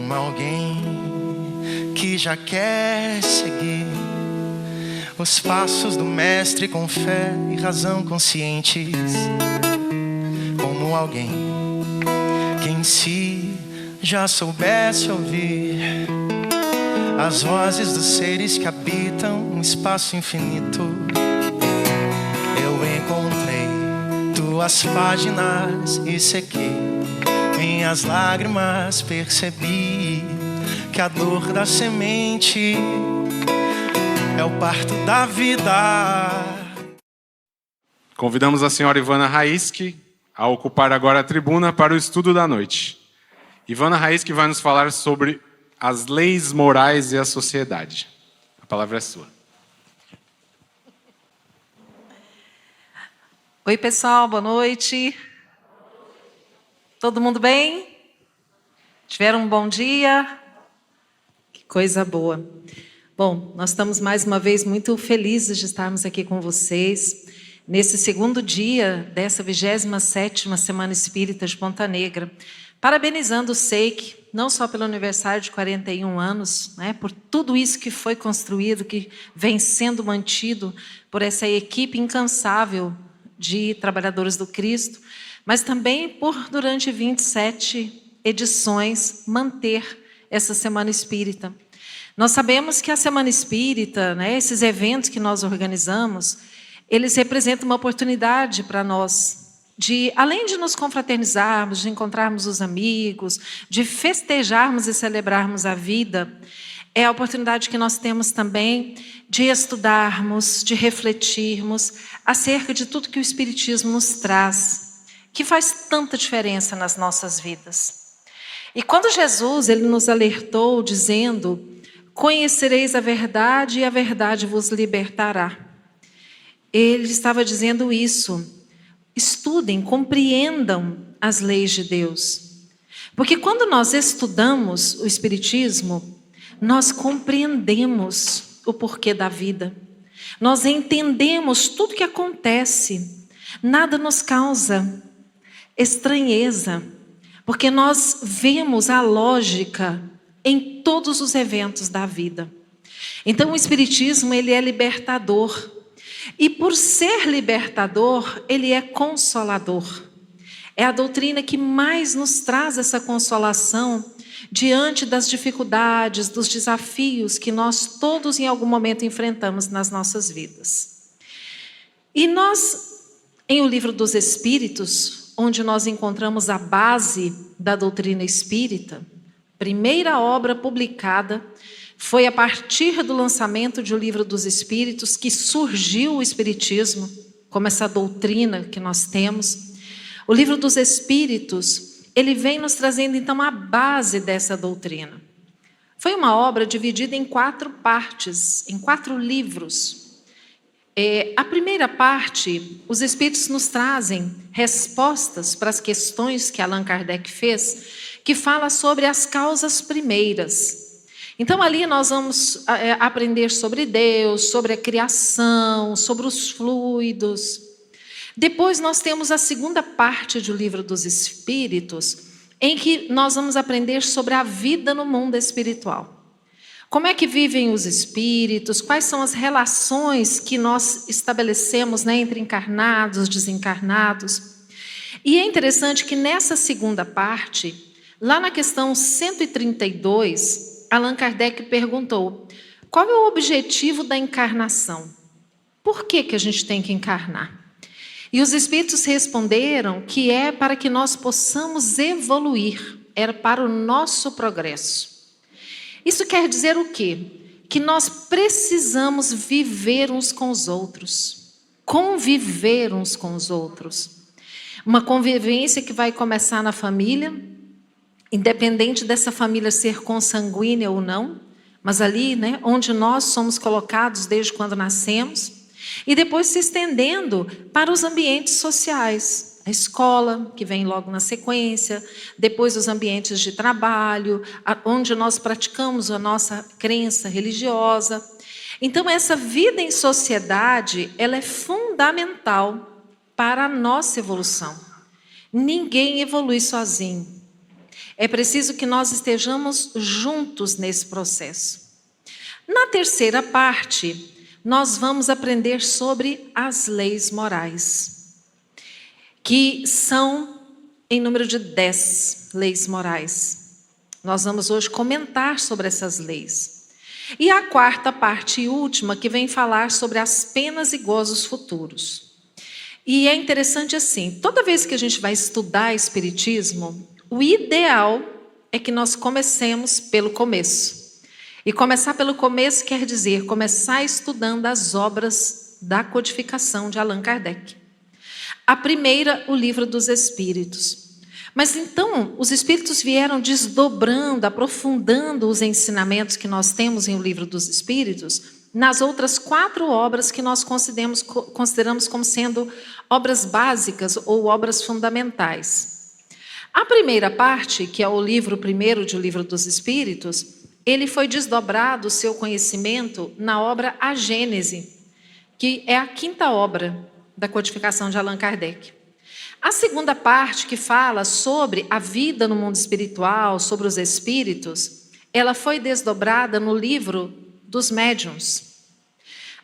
como alguém que já quer seguir os passos do mestre com fé e razão conscientes, como alguém que em si já soubesse ouvir as vozes dos seres que habitam um espaço infinito. Eu encontrei tuas páginas e sequei minhas lágrimas, percebi que a dor da semente é o parto da vida. Convidamos a senhora Ivana Raíski a ocupar agora a tribuna para o estudo da noite. Ivana Raíski vai nos falar sobre as leis morais e a sociedade. A palavra é sua. Oi, pessoal, boa noite. Todo mundo bem? Tiveram um bom dia? Que coisa boa. Bom, nós estamos mais uma vez muito felizes de estarmos aqui com vocês nesse segundo dia dessa 27ª Semana Espírita de Ponta Negra, parabenizando o SEIC, não só pelo aniversário de 41 anos, né, por tudo isso que foi construído, que vem sendo mantido por essa equipe incansável de trabalhadores do Cristo, mas também por, durante 27 edições, manter essa Semana Espírita. Nós sabemos que a Semana Espírita, né, esses eventos que nós organizamos, eles representam uma oportunidade para nós de, além de nos confraternizarmos, de encontrarmos os amigos, de festejarmos e celebrarmos a vida, é a oportunidade que nós temos também de estudarmos, de refletirmos acerca de tudo que o Espiritismo nos traz, que faz tanta diferença nas nossas vidas. E quando Jesus ele nos alertou dizendo: conhecereis a verdade e a verdade vos libertará. Ele estava dizendo isso. Estudem, compreendam as leis de Deus. Porque quando nós estudamos o Espiritismo, nós compreendemos o porquê da vida. Nós entendemos tudo que acontece. Nada nos causa estranheza, porque nós vemos a lógica em todos os eventos da vida. Então o Espiritismo ele é libertador. E por ser libertador, ele é consolador. É a doutrina que mais nos traz essa consolação diante das dificuldades, dos desafios que nós todos em algum momento enfrentamos nas nossas vidas. E nós, em O Livro dos Espíritos, onde nós encontramos a base da doutrina espírita, primeira obra publicada, foi a partir do lançamento de O Livro dos Espíritos que surgiu o Espiritismo, como essa doutrina que nós temos. O Livro dos Espíritos, ele vem nos trazendo então a base dessa doutrina. Foi uma obra dividida em 4 partes, em 4 livros. A primeira parte, os Espíritos nos trazem respostas para as questões que Allan Kardec fez, que fala sobre as causas primeiras. Então ali nós vamos aprender sobre Deus, sobre a criação, sobre os fluidos. Depois nós temos a segunda parte do Livro dos Espíritos, em que nós vamos aprender sobre a vida no mundo espiritual. Como é que vivem os espíritos, quais são as relações que nós estabelecemos, né, entre encarnados, desencarnados. E é interessante que nessa segunda parte, lá na questão 132, Allan Kardec perguntou: qual é o objetivo da encarnação? Por que a gente tem que encarnar? E os espíritos responderam que é para que nós possamos evoluir, era para o nosso progresso. Isso quer dizer o quê? Que nós precisamos viver uns com os outros, conviver uns com os outros. Uma convivência que vai começar na família, independente dessa família ser consanguínea ou não, mas ali, né, onde nós somos colocados desde quando nascemos, e depois se estendendo para os ambientes sociais, a escola, que vem logo na sequência, depois os ambientes de trabalho, onde nós praticamos a nossa crença religiosa. Então, essa vida em sociedade, ela é fundamental para a nossa evolução. Ninguém evolui sozinho. É preciso que nós estejamos juntos nesse processo. Na terceira parte, nós vamos aprender sobre as leis morais, que são em número de 10 leis morais. Nós vamos hoje comentar sobre essas leis. E a quarta parte e última, que vem falar sobre as penas e gozos futuros. E é interessante assim, toda vez que a gente vai estudar Espiritismo, o ideal é que nós comecemos pelo começo. E começar pelo começo quer dizer começar estudando as obras da codificação de Allan Kardec. A primeira, o Livro dos Espíritos. Mas então, os Espíritos vieram desdobrando, aprofundando os ensinamentos que nós temos em O Livro dos Espíritos, nas outras 4 obras que nós consideramos como sendo obras básicas ou obras fundamentais. A primeira parte, que é o livro primeiro de O Livro dos Espíritos, ele foi desdobrado o seu conhecimento na obra A Gênese, que é a 5ª obra da codificação de Allan Kardec. A segunda parte, que fala sobre a vida no mundo espiritual, sobre os espíritos, ela foi desdobrada no livro dos médiuns.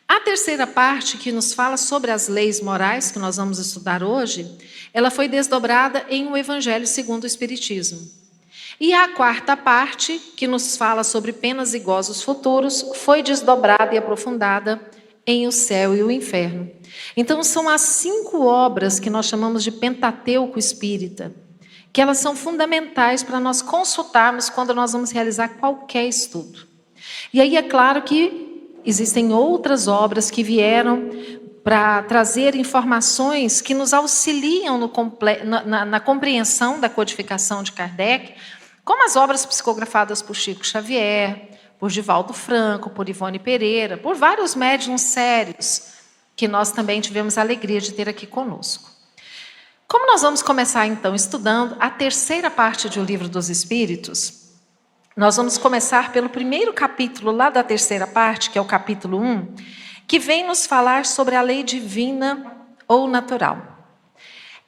A terceira parte, que nos fala sobre as leis morais, que nós vamos estudar hoje, ela foi desdobrada em O Evangelho segundo o Espiritismo. E a quarta parte, que nos fala sobre penas e gozos futuros, foi desdobrada e aprofundada em O Céu e o Inferno. Então, são as 5 obras que nós chamamos de Pentateuco Espírita, que elas são fundamentais para nós consultarmos quando nós vamos realizar qualquer estudo. E aí é claro que existem outras obras que vieram para trazer informações que nos auxiliam na compreensão da codificação de Kardec, como as obras psicografadas por Chico Xavier, por Divaldo Franco, por Ivone Pereira, por vários médiuns sérios, que nós também tivemos a alegria de ter aqui conosco. Como nós vamos começar então estudando a terceira parte de O Livro dos Espíritos, nós vamos começar pelo primeiro capítulo lá da terceira parte, que é o capítulo 1, que vem nos falar sobre a lei divina ou natural.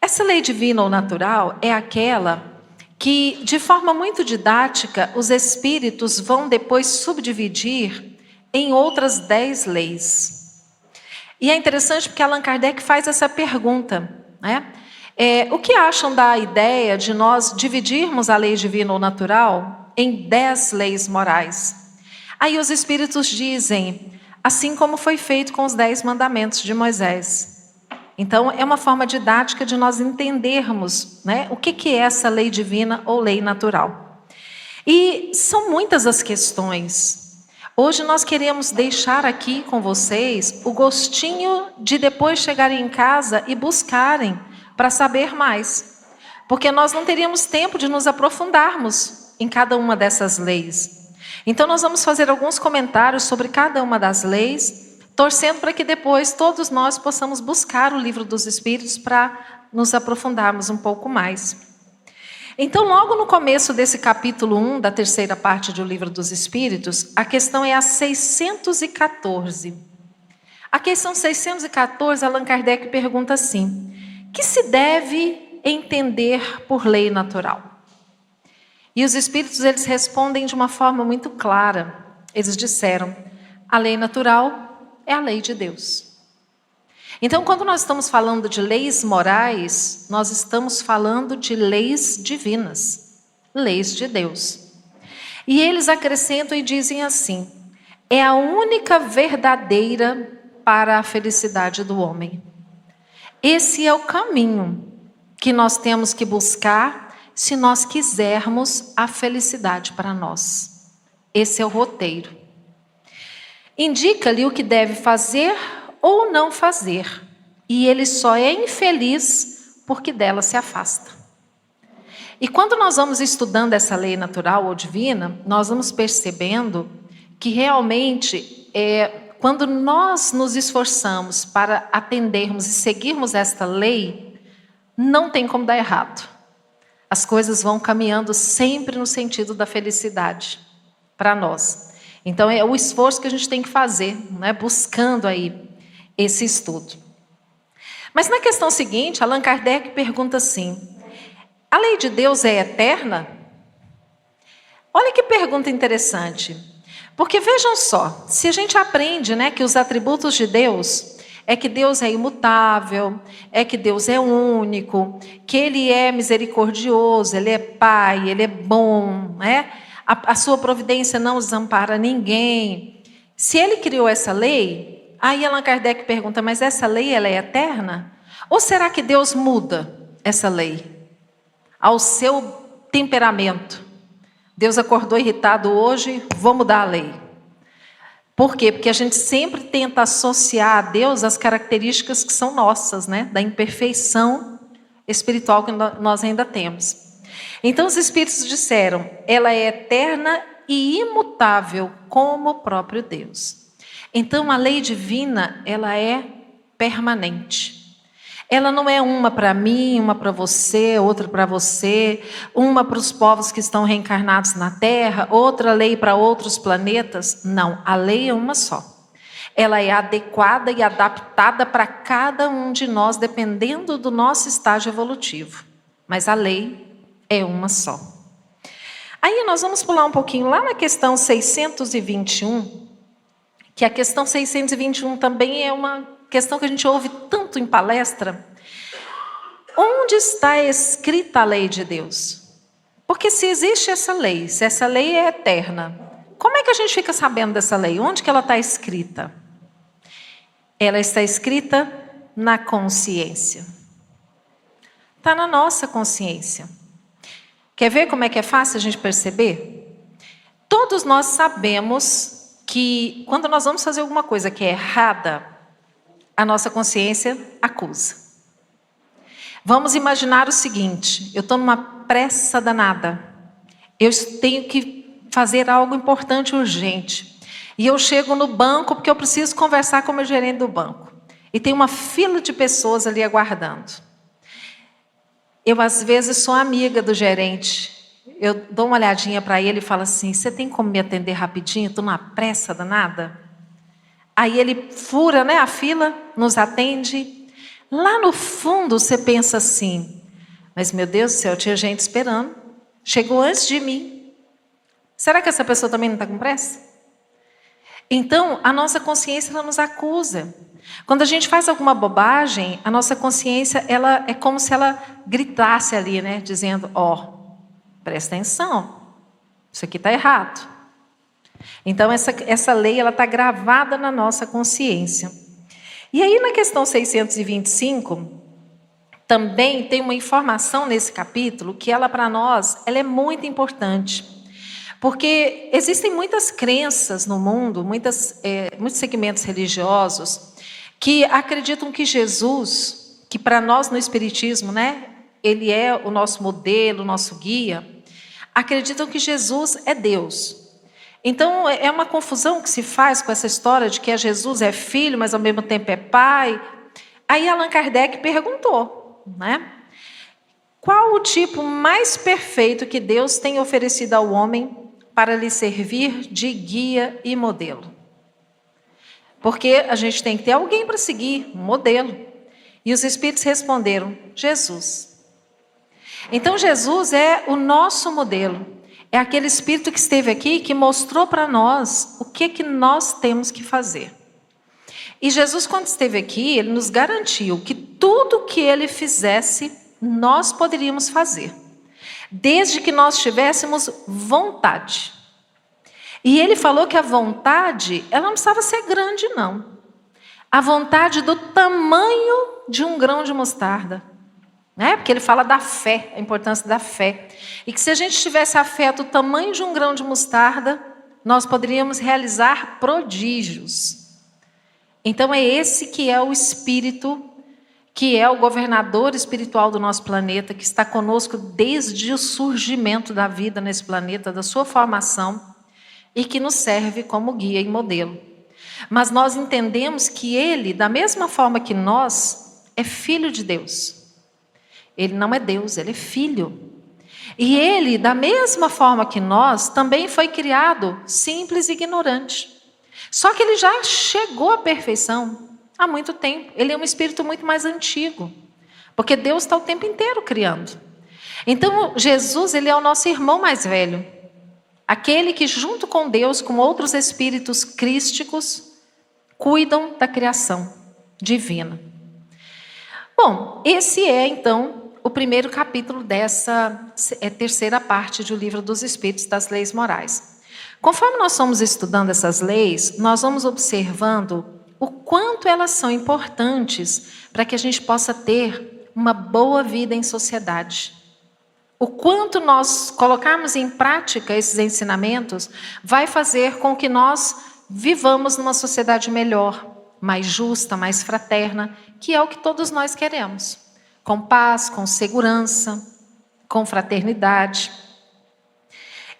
Essa lei divina ou natural é aquela que, de forma muito didática, os espíritos vão depois subdividir em outras 10 leis. E é interessante porque Allan Kardec faz essa pergunta, né? O que acham da ideia de nós dividirmos a lei divina ou natural em 10 leis morais? Aí os espíritos dizem, assim como foi feito com os 10 mandamentos de Moisés. Então, é uma forma didática de nós entendermos, né, o que é essa lei divina ou lei natural. E são muitas as questões. Hoje nós queremos deixar aqui com vocês o gostinho de depois chegarem em casa e buscarem para saber mais. Porque nós não teríamos tempo de nos aprofundarmos em cada uma dessas leis. Então, nós vamos fazer alguns comentários sobre cada uma das leis, torcendo para que depois todos nós possamos buscar o Livro dos Espíritos para nos aprofundarmos um pouco mais. Então, logo no começo desse capítulo 1, da terceira parte do Livro dos Espíritos, a questão é a 614. A questão 614, Allan Kardec pergunta assim: que se deve entender por lei natural? E os Espíritos, eles respondem de uma forma muito clara. Eles disseram, a lei natural é a lei de Deus. Então, quando nós estamos falando de leis morais, nós estamos falando de leis divinas, leis de Deus. E eles acrescentam e dizem assim, é a única verdadeira para a felicidade do homem. Esse é o caminho que nós temos que buscar se nós quisermos a felicidade para nós. Esse é o roteiro. Indica-lhe o que deve fazer ou não fazer, e ele só é infeliz porque dela se afasta. E quando nós vamos estudando essa lei natural ou divina, nós vamos percebendo que realmente, quando nós nos esforçamos para atendermos e seguirmos esta lei, não tem como dar errado. As coisas vão caminhando sempre no sentido da felicidade para nós. Então, é o esforço que a gente tem que fazer, né, buscando aí esse estudo. Mas na questão seguinte, Allan Kardec pergunta assim, a lei de Deus é eterna? Olha que pergunta interessante. Porque vejam só, se a gente aprende, né, que os atributos de Deus é que Deus é imutável, é que Deus é único, que Ele é misericordioso, Ele é Pai, Ele é bom, né? A sua providência não desampara ninguém. Se Ele criou essa lei, aí Allan Kardec pergunta, mas essa lei ela é eterna? Ou será que Deus muda essa lei ao seu temperamento? Deus acordou irritado hoje, vou mudar a lei. Por quê? Porque a gente sempre tenta associar a Deus as características que são nossas, né? Da imperfeição espiritual que nós ainda temos. Então os Espíritos disseram, ela é eterna e imutável como o próprio Deus. Então a lei divina, ela é permanente. Ela não é uma para mim, uma para você, outra para você, uma para os povos que estão reencarnados na Terra, outra lei para outros planetas. Não, a lei é uma só. Ela é adequada e adaptada para cada um de nós, dependendo do nosso estágio evolutivo. Mas a lei é uma só. Aí nós vamos pular um pouquinho lá na questão 621, que a questão 621 também é uma questão que a gente ouve tanto em palestra. Onde está escrita a lei de Deus? Porque se existe essa lei, se essa lei é eterna, como é que a gente fica sabendo dessa lei? Onde que ela está escrita? Ela está escrita na consciência. Está na nossa consciência. Quer ver como é que é fácil a gente perceber? Todos nós sabemos que quando nós vamos fazer alguma coisa que é errada, a nossa consciência acusa. Vamos imaginar o seguinte, eu estou numa pressa danada, eu tenho que fazer algo importante, urgente, e eu chego no banco porque eu preciso conversar com o meu gerente do banco, e tem uma fila de pessoas ali aguardando. Eu às vezes sou amiga do gerente, eu dou uma olhadinha para ele e falo assim, você tem como me atender rapidinho, estou numa pressa danada? Aí ele fura, né, a fila, nos atende. Lá no fundo você pensa assim, mas meu Deus do céu, tinha gente esperando, chegou antes de mim. Será que essa pessoa também não está com pressa? Então, a nossa consciência ela nos acusa. Quando a gente faz alguma bobagem, a nossa consciência ela é como se ela gritasse ali, né, dizendo, presta atenção, isso aqui está errado. Então, essa lei está gravada na nossa consciência. E aí, na questão 625, também tem uma informação nesse capítulo que ela, para nós, ela é muito importante. Porque existem muitas crenças no mundo, muitos segmentos religiosos, que acreditam que Jesus, que para nós no Espiritismo, né, ele é o nosso modelo, o nosso guia, acreditam que Jesus é Deus. Então, é uma confusão que se faz com essa história de que Jesus é filho, mas ao mesmo tempo é pai. Aí Allan Kardec perguntou, né? Qual o tipo mais perfeito que Deus tem oferecido ao homem para lhe servir de guia e modelo? Porque a gente tem que ter alguém para seguir, um modelo. E os Espíritos responderam, Jesus. Então, Jesus é o nosso modelo. É aquele Espírito que esteve aqui, que mostrou para nós o que nós temos que fazer. E Jesus, quando esteve aqui, ele nos garantiu que tudo que ele fizesse, nós poderíamos fazer. Desde que nós tivéssemos vontade. E ele falou que a vontade, ela não precisava ser grande, não. A vontade do tamanho de um grão de mostarda. Né? Porque ele fala da fé, a importância da fé. E que se a gente tivesse a fé do tamanho de um grão de mostarda, nós poderíamos realizar prodígios. Então é esse que é o Espírito, que é o governador espiritual do nosso planeta, que está conosco desde o surgimento da vida nesse planeta, da sua formação, e que nos serve como guia e modelo. Mas nós entendemos que ele, da mesma forma que nós, é filho de Deus. Ele não é Deus, ele é filho. E ele, da mesma forma que nós, também foi criado simples e ignorante. Só que ele já chegou à perfeição há muito tempo. Ele é um espírito muito mais antigo. Porque Deus está o tempo inteiro criando. Então, Jesus, ele é o nosso irmão mais velho. Aquele que, junto com Deus, com outros espíritos crísticos, cuidam da criação divina. Bom, esse é, então, o primeiro capítulo dessa terceira parte do Livro dos Espíritos, das Leis Morais. Conforme nós fomos estudando essas leis, nós vamos observando o quanto elas são importantes para que a gente possa ter uma boa vida em sociedade. O quanto nós colocarmos em prática esses ensinamentos vai fazer com que nós vivamos numa sociedade melhor, mais justa, mais fraterna, que é o que todos nós queremos. Com paz, com segurança, com fraternidade.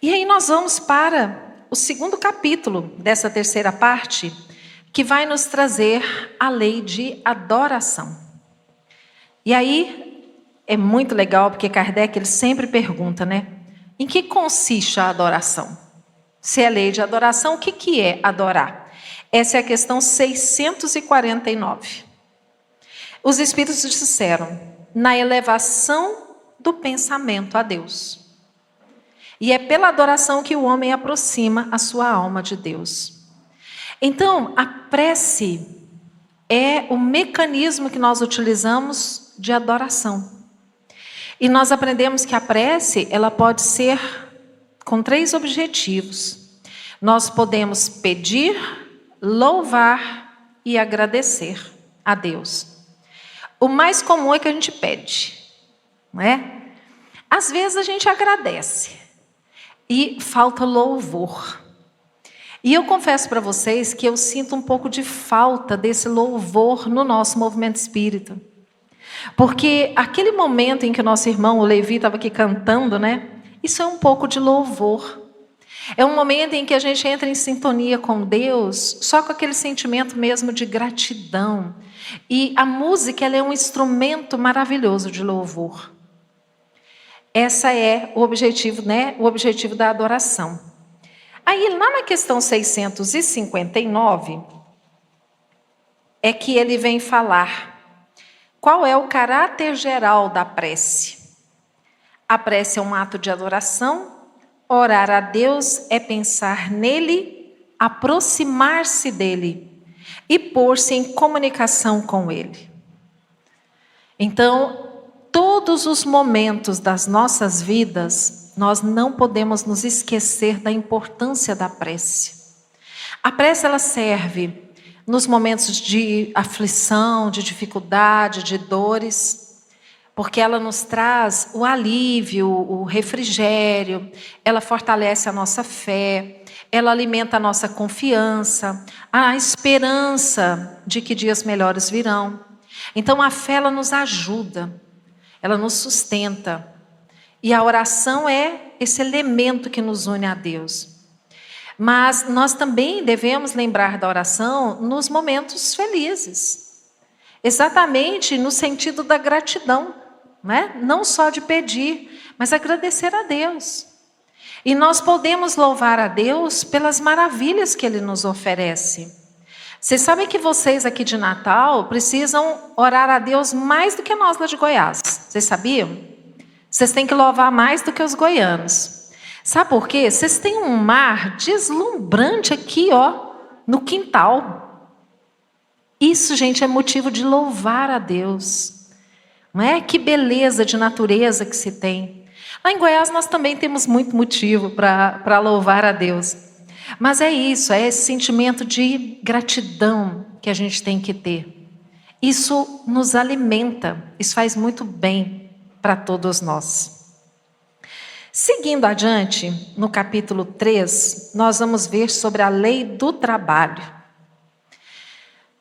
E aí nós vamos para o segundo capítulo dessa terceira parte, que vai nos trazer a lei de adoração. E aí é muito legal, porque Kardec ele sempre pergunta, né? Em que consiste a adoração? Se é lei de adoração, o que é adorar? Essa é a questão 649. Os Espíritos disseram, na elevação do pensamento a Deus. E é pela adoração que o homem aproxima a sua alma de Deus. Então, a prece é o mecanismo que nós utilizamos de adoração. E nós aprendemos que a prece, ela pode ser com 3 objetivos. Nós podemos pedir, louvar e agradecer a Deus. O mais comum é que a gente pede, não é? Às vezes a gente agradece e falta louvor. E eu confesso para vocês que eu sinto um pouco de falta desse louvor no nosso movimento espírita. Porque aquele momento em que o nosso irmão, o Levi, estava aqui cantando, né? Isso é um pouco de louvor. É um momento em que a gente entra em sintonia com Deus, só com aquele sentimento mesmo de gratidão. E a música, ela é um instrumento maravilhoso de louvor. Essa é o objetivo, né? O objetivo da adoração. Aí, lá na questão 659, é que ele vem falar qual é o caráter geral da prece. A prece é um ato de adoração. Orar a Deus é pensar nele, aproximar-se dele e pôr-se em comunicação com ele. Então, todos os momentos das nossas vidas, nós não podemos nos esquecer da importância da prece. A prece, ela serve nos momentos de aflição, de dificuldade, de dores, porque ela nos traz o alívio, o refrigério, ela fortalece a nossa fé, ela alimenta a nossa confiança, a esperança de que dias melhores virão. Então a fé, ela nos ajuda, ela nos sustenta. E a oração é esse elemento que nos une a Deus. Mas nós também devemos lembrar da oração nos momentos felizes. Exatamente no sentido da gratidão, né? Não só de pedir, mas agradecer a Deus. E nós podemos louvar a Deus pelas maravilhas que Ele nos oferece. Vocês sabem que vocês aqui de Natal precisam orar a Deus mais do que nós lá de Goiás. Vocês sabiam? Vocês têm que louvar mais do que os goianos. Sabe por quê? Vocês têm um mar deslumbrante aqui, ó, no quintal. Isso, gente, é motivo de louvar a Deus. Não é? Que beleza de natureza que se tem. Lá em Goiás nós também temos muito motivo para louvar a Deus. Mas é isso, é esse sentimento de gratidão que a gente tem que ter. Isso nos alimenta, isso faz muito bem para todos nós. Seguindo adiante, no capítulo 3, nós vamos ver sobre a lei do trabalho.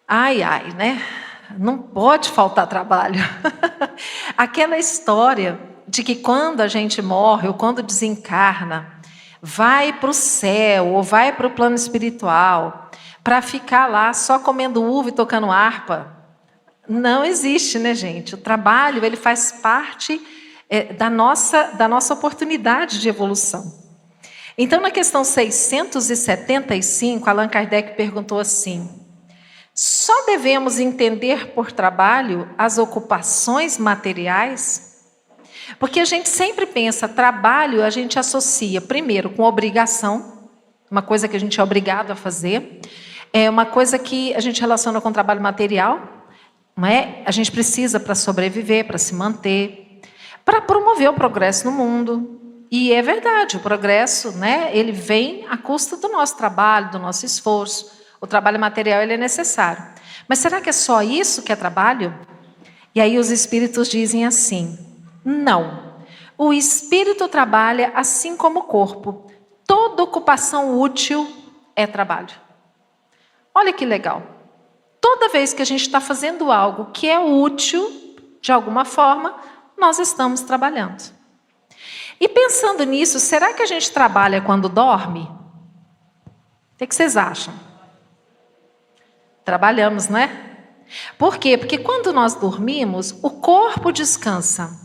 Ai, ai, né? Não pode faltar trabalho. Aquela história de que quando a gente morre ou quando desencarna, vai para o céu ou vai para o plano espiritual para ficar lá só comendo uva e tocando harpa. Não existe, né, gente? O trabalho, ele faz parte da nossa oportunidade de evolução. Então, na questão 675, Allan Kardec perguntou assim: só devemos entender por trabalho as ocupações materiais? Porque a gente sempre pensa, trabalho a gente associa primeiro com obrigação, uma coisa que a gente é obrigado a fazer, é uma coisa que a gente relaciona com trabalho material, não é? A gente precisa para sobreviver, para se manter, para promover o progresso no mundo. E é verdade, o progresso, né, ele vem à custa do nosso trabalho, do nosso esforço. O trabalho material ele é necessário. Mas será que é só isso que é trabalho? E aí os espíritos dizem assim: não. O espírito trabalha assim como o corpo. Toda ocupação útil é trabalho. Olha que legal. Toda vez que a gente está fazendo algo que é útil, de alguma forma, nós estamos trabalhando. E pensando nisso, será que a gente trabalha quando dorme? O que vocês acham? Trabalhamos, né? Por quê? Porque quando nós dormimos, o corpo descansa.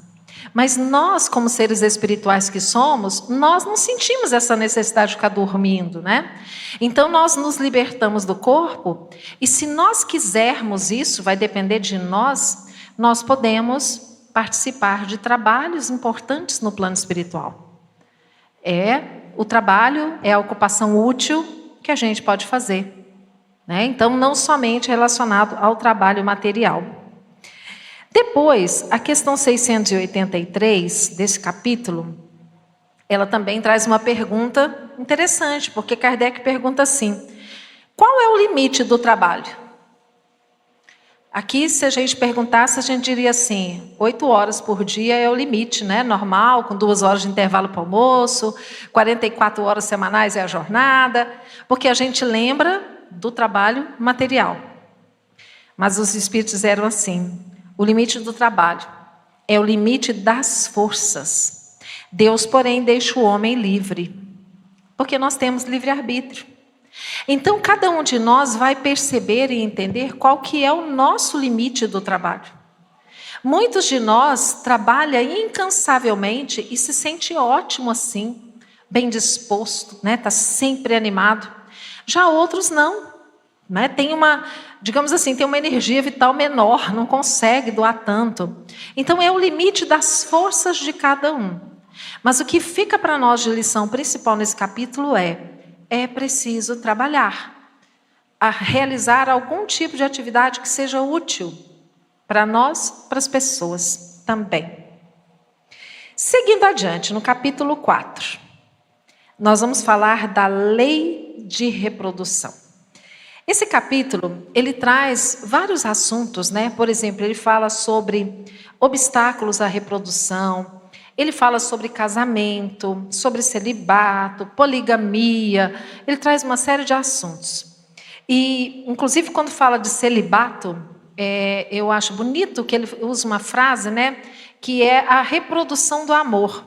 Mas nós, como seres espirituais que somos, nós não sentimos essa necessidade de ficar dormindo, né? Então nós nos libertamos do corpo, e se nós quisermos isso, vai depender de nós, nós podemos participar de trabalhos importantes no plano espiritual. O trabalho é a ocupação útil que a gente pode fazer, né? Então, não somente relacionado ao trabalho material. Depois, a questão 683 desse capítulo, ela também traz uma pergunta interessante, porque Kardec pergunta assim: qual é o limite do trabalho? Aqui, se a gente perguntasse, a gente diria assim: 8 horas por dia é o limite, né? Normal, com 2 horas de intervalo para o almoço, 44 horas semanais é a jornada, porque a gente lembra do trabalho material. Mas os espíritos disseram assim: o limite do trabalho é o limite das forças. Deus, porém, deixa o homem livre, porque nós temos livre-arbítrio. Então, cada um de nós vai perceber e entender qual que é o nosso limite do trabalho. Muitos de nós trabalham incansavelmente e se sente ótimo assim, bem disposto, né? Tá sempre animado. Já outros não, né? Tem uma, digamos assim, tem uma energia vital menor, não consegue doar tanto. Então, é o limite das forças de cada um. Mas o que fica para nós de lição principal nesse capítulo é preciso trabalhar, a realizar algum tipo de atividade que seja útil para nós, para as pessoas também. Seguindo adiante, no capítulo 4, nós vamos falar da lei de reprodução. Esse capítulo, ele traz vários assuntos, né? Por exemplo, ele fala sobre obstáculos à reprodução, ele fala sobre casamento, sobre celibato, poligamia, ele traz uma série de assuntos. E, inclusive, quando fala de celibato, eu acho bonito que ele usa uma frase, né, que é a reprodução do amor.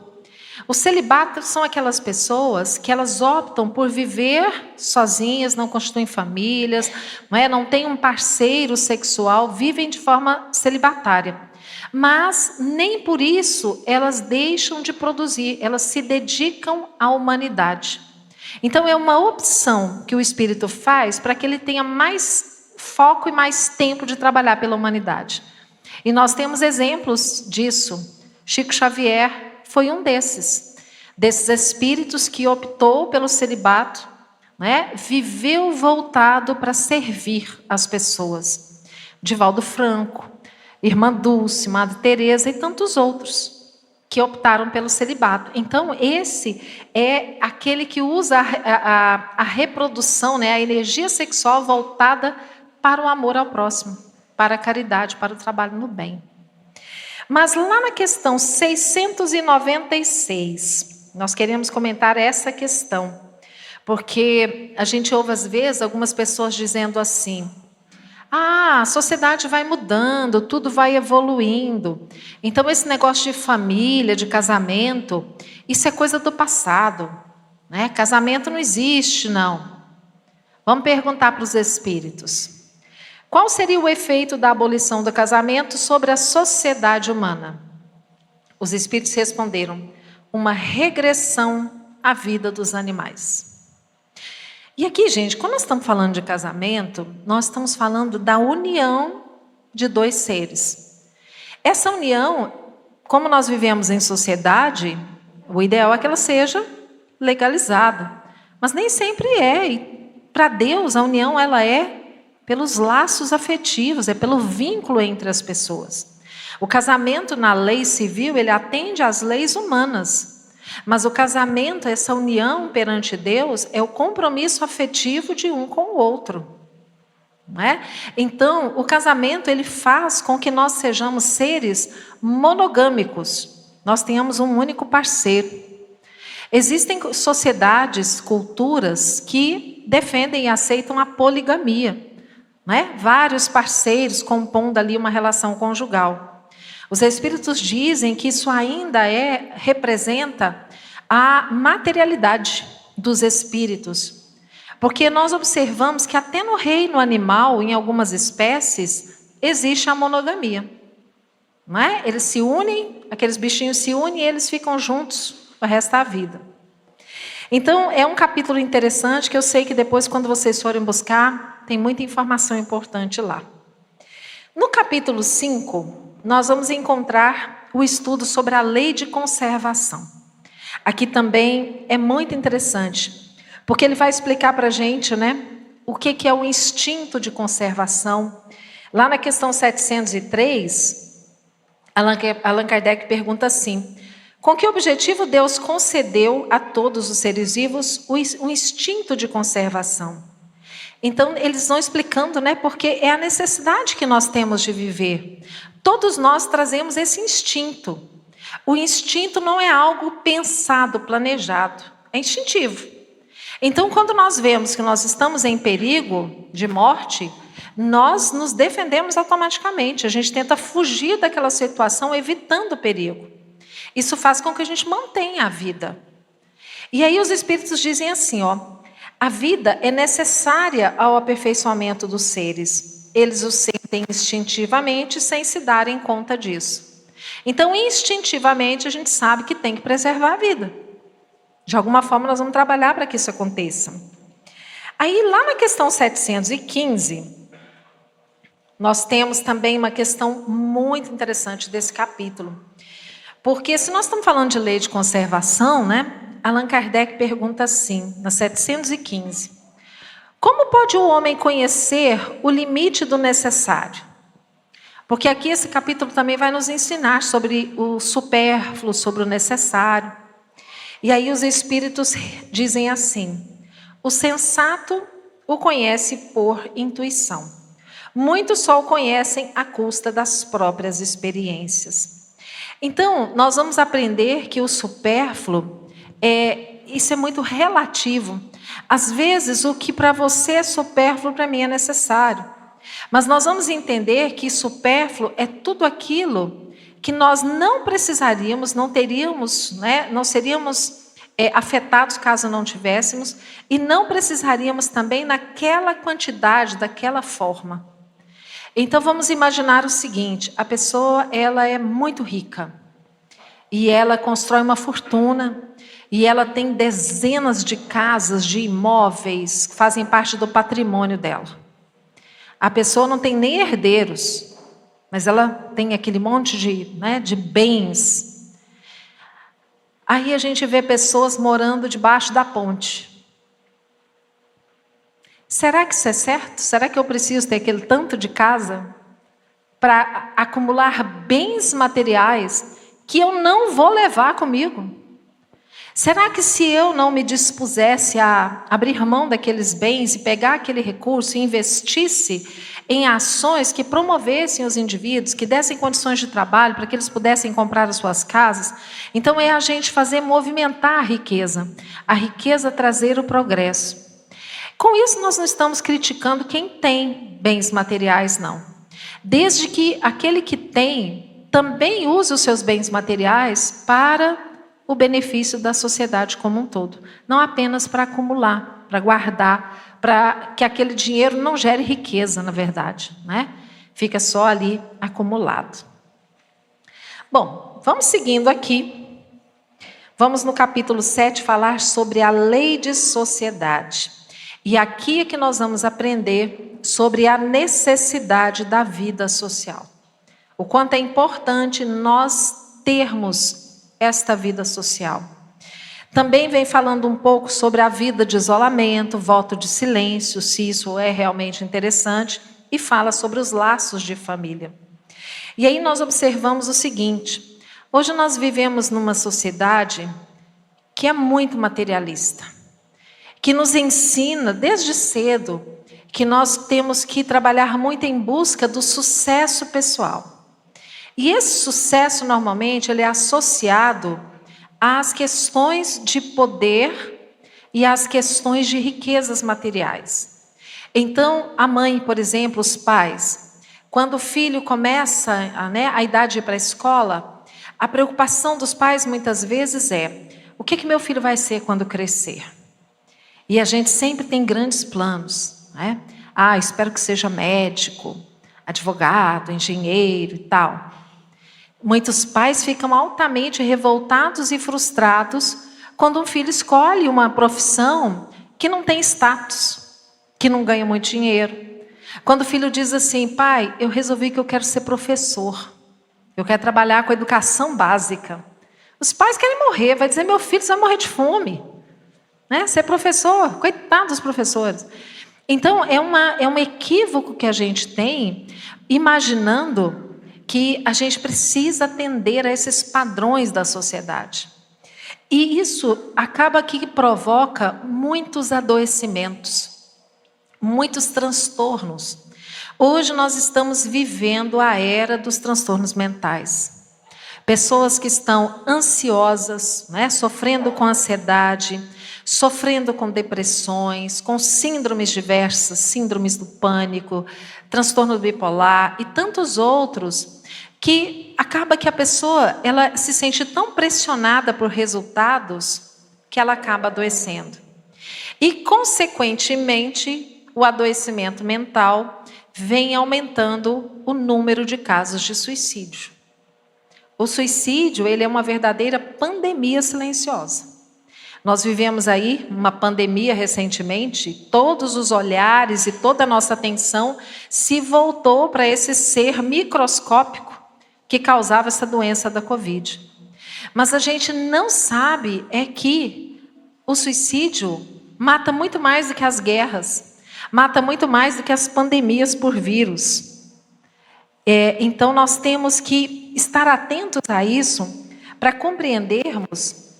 O celibato são aquelas pessoas que elas optam por viver sozinhas, não constituem famílias, não têm um parceiro sexual, vivem de forma celibatária. Mas nem por isso elas deixam de produzir, elas se dedicam à humanidade. Então é uma opção que o espírito faz para que ele tenha mais foco e mais tempo de trabalhar pela humanidade. E nós temos exemplos disso. Chico Xavier foi um desses espíritos que optou pelo celibato, né? Viveu voltado para servir as pessoas. Divaldo Franco, Irmã Dulce, Madre Teresa e tantos outros que optaram pelo celibato. Então, esse é aquele que usa a reprodução, né, a energia sexual voltada para o amor ao próximo, para a caridade, para o trabalho no bem. Mas lá na questão 696, nós queremos comentar essa questão, porque a gente ouve às vezes algumas pessoas dizendo assim: a sociedade vai mudando, tudo vai evoluindo. Então, esse negócio de família, de casamento, isso é coisa do passado, né? Casamento não existe, não. Vamos perguntar para os espíritos: qual seria o efeito da abolição do casamento sobre a sociedade humana? Os espíritos responderam: uma regressão à vida dos animais. E aqui, gente, quando nós estamos falando de casamento, nós estamos falando da união de dois seres. Essa união como nós vivemos em sociedade, o ideal é que ela seja legalizada. Mas nem sempre é. E para Deus, a união ela é pelos laços afetivos, é pelo vínculo entre as pessoas. O casamento na lei civil, ele atende às leis humanas. Mas o casamento, essa união perante Deus, é o compromisso afetivo de um com o outro. Não é? Então, o casamento, ele faz com que nós sejamos seres monogâmicos. Nós tenhamos um único parceiro. Existem sociedades, culturas, que defendem e aceitam a poligamia. Não é? Vários parceiros compondo ali uma relação conjugal. Os espíritos dizem que isso ainda representa a materialidade dos espíritos. Porque nós observamos que até no reino animal, em algumas espécies, existe a monogamia. Não é? Eles se unem, aqueles bichinhos se unem e eles ficam juntos o resto da vida. Então, é um capítulo interessante que eu sei que depois, quando vocês forem buscar, tem muita informação importante lá. No capítulo 5, nós vamos encontrar o estudo sobre a lei de conservação. Aqui também é muito interessante. Porque ele vai explicar para a gente, né, o que é o instinto de conservação. Lá na questão 703, Allan Kardec pergunta assim: com que objetivo Deus concedeu a todos os seres vivos o instinto de conservação? Então, eles vão explicando, né, porque é a necessidade que nós temos de viver. Todos nós trazemos esse instinto. O instinto não é algo pensado, planejado, é instintivo. Então, quando nós vemos que nós estamos em perigo de morte, nós nos defendemos automaticamente. A gente tenta fugir daquela situação, evitando o perigo. Isso faz com que a gente mantenha a vida. E aí os espíritos dizem assim, a vida é necessária ao aperfeiçoamento dos seres. Eles o sentem instintivamente, sem se darem conta disso. Então, instintivamente, a gente sabe que tem que preservar a vida. De alguma forma, nós vamos trabalhar para que isso aconteça. Aí, lá na questão 715, nós temos também uma questão muito interessante desse capítulo. Porque se nós estamos falando de lei de conservação, né, Allan Kardec pergunta assim, na 715, como pode o homem conhecer o limite do necessário? Porque aqui esse capítulo também vai nos ensinar sobre o supérfluo, sobre o necessário. E aí os espíritos dizem assim: o sensato o conhece por intuição. Muitos só o conhecem à custa das próprias experiências. Então, nós vamos aprender que o supérfluo, isso é muito relativo. Às vezes, o que para você é supérfluo, para mim é necessário. Mas nós vamos entender que supérfluo é tudo aquilo que nós não precisaríamos, não teríamos, né, não seríamos afetados caso não tivéssemos, e não precisaríamos também naquela quantidade, daquela forma. Então vamos imaginar o seguinte: a pessoa ela é muito rica, e ela constrói uma fortuna, e ela tem dezenas de casas, de imóveis, que fazem parte do patrimônio dela. A pessoa não tem nem herdeiros, mas ela tem aquele monte de bens. Aí a gente vê pessoas morando debaixo da ponte. Será que isso é certo? Será que eu preciso ter aquele tanto de casa para acumular bens materiais que eu não vou levar comigo? Será que se eu não me dispusesse a abrir mão daqueles bens e pegar aquele recurso e investisse em ações que promovessem os indivíduos, que dessem condições de trabalho para que eles pudessem comprar as suas casas? Então é a gente fazer movimentar a riqueza trazer o progresso. Com isso nós não estamos criticando quem tem bens materiais, não. Desde que aquele que tem também use os seus bens materiais para o benefício da sociedade como um todo. Não apenas para acumular, para guardar, para que aquele dinheiro não gere riqueza, na verdade, né? Fica só ali acumulado. Bom, vamos seguindo aqui. Vamos no capítulo 7 falar sobre a lei de sociedade. E aqui é que nós vamos aprender sobre a necessidade da vida social. O quanto é importante nós termos esta vida social. Também vem falando um pouco sobre a vida de isolamento, voto de silêncio, se isso é realmente interessante, e fala sobre os laços de família. E aí nós observamos o seguinte: hoje nós vivemos numa sociedade que é muito materialista, que nos ensina desde cedo que nós temos que trabalhar muito em busca do sucesso pessoal. E esse sucesso, normalmente, ele é associado às questões de poder e às questões de riquezas materiais. Então, a mãe, por exemplo, os pais, quando o filho começa a idade de ir para a escola, a preocupação dos pais muitas vezes é: o que meu filho vai ser quando crescer? E a gente sempre tem grandes planos, né? Espero que seja médico, advogado, engenheiro e tal. Muitos pais ficam altamente revoltados e frustrados quando um filho escolhe uma profissão que não tem status, que não ganha muito dinheiro. Quando o filho diz assim: pai, eu resolvi que eu quero ser professor, eu quero trabalhar com educação básica. Os pais querem morrer, vai dizer: meu filho, você vai morrer de fome, né? Ser professor, coitado dos professores. Então, é um equívoco que a gente tem, imaginando que a gente precisa atender a esses padrões da sociedade. E isso acaba que provoca muitos adoecimentos, muitos transtornos. Hoje nós estamos vivendo a era dos transtornos mentais. Pessoas que estão ansiosas, né, sofrendo com ansiedade, sofrendo com depressões, com síndromes diversas, síndromes do pânico, transtorno bipolar e tantos outros, que acaba que a pessoa ela se sente tão pressionada por resultados que ela acaba adoecendo. E, consequentemente, o adoecimento mental vem aumentando o número de casos de suicídio. O suicídio, ele é uma verdadeira pandemia silenciosa. Nós vivemos aí uma pandemia recentemente, todos os olhares e toda a nossa atenção se voltou para esse ser microscópico que causava essa doença da Covid. Mas a gente não sabe é que o suicídio mata muito mais do que as guerras, mata muito mais do que as pandemias por vírus. Então nós temos que estar atentos a isso para compreendermos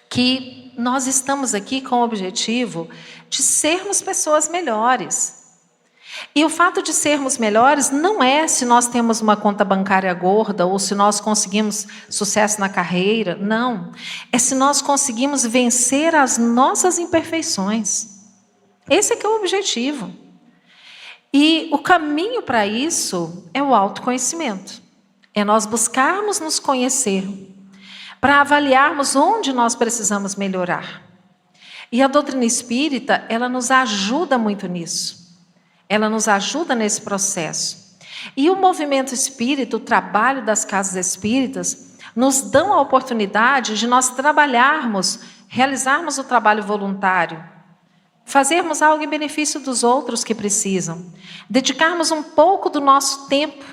que nós estamos aqui com o objetivo de sermos pessoas melhores. E o fato de sermos melhores não é se nós temos uma conta bancária gorda ou se nós conseguimos sucesso na carreira, não. É se nós conseguimos vencer as nossas imperfeições. Esse é que é o objetivo. E o caminho para isso é o autoconhecimento. É nós buscarmos nos conhecer, para avaliarmos onde nós precisamos melhorar. E a doutrina espírita, ela nos ajuda muito nisso. Ela nos ajuda nesse processo. E o movimento espírita, o trabalho das casas espíritas, nos dão a oportunidade de nós trabalharmos, realizarmos o trabalho voluntário, fazermos algo em benefício dos outros que precisam, dedicarmos um pouco do nosso tempo